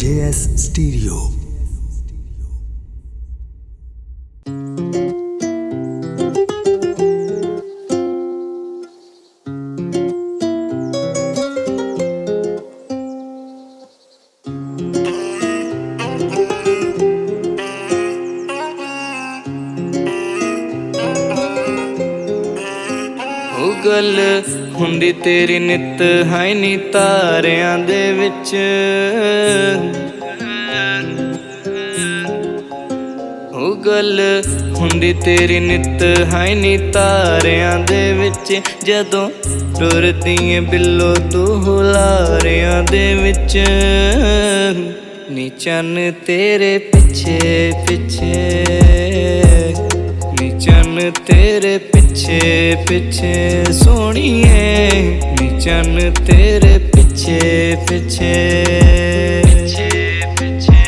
JS Stereo। गल हुंदी तेरी नित है नी तारियां दे विच, ओ गल हुंदी तेरी नित है नी तारियां दे विच, जदों टुरदी ऐ बिल्लो तू हुलारियां दे विच। नी चन्न तेरे पिछे पिछे, नी चन्न तेरे पिछे पिछे सोहणीए, नी चन्न तेरे पिछे पिछे पिछे पिछे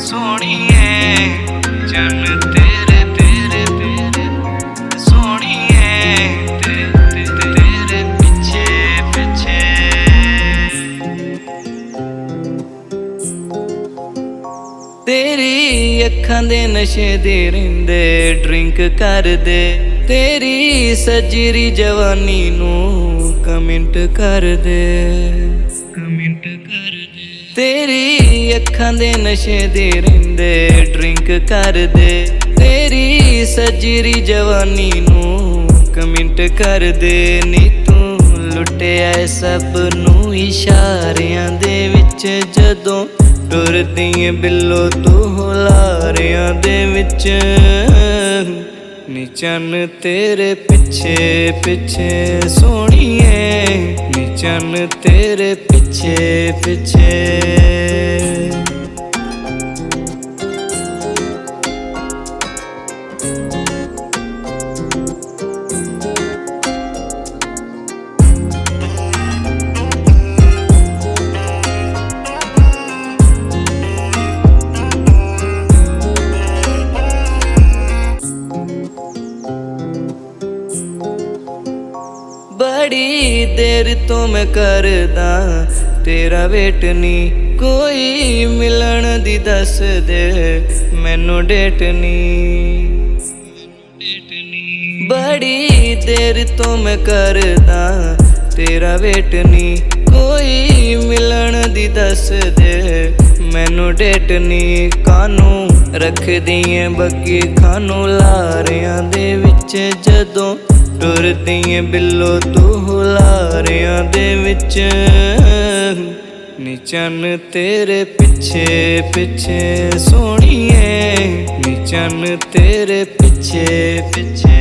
सोहणीए, चन्न तेरे तेरे तेरे सोहणीए, तेरे पिछे पिछे। तेरी अखां दे नशे दे रहिंदे ड्रिंक कर दे, तेरी सजरी जवानी नू कमेंट कर दे, कमेंट कर दे। तेरी अखां दे नशे दे रहिंदे ड्रिंक कर दे, तेरी सजरी जवानी नू कमेंट कर दे। नी तू लुटिया सब नू इशारियां दे विच, जदों टुरदी ऐ बिल्लो तू हुलारियां दे विच। नी चन्न तेरे पिछे पिछे सोहणीए, नी चन्न तेरे पिछे पिछे। बड़ी देर तो मैं करदा तेरा वेट नी, कोई मिलन दी दस दे मैनू डेट नी। बड़ी देर तो मैं करदा तेरा वेट नी, कोई मिलन दी दस दे मैनू डेट नी। कानू रख दिए बग्गी खानू लारियां दे विच, जदों टुरदी ऐ बिल्लो तू हुलारियां दे विच। नी चन्न तेरे पिछे पिछे सोहणीए, नी चन्न तेरे पिछे पिछे।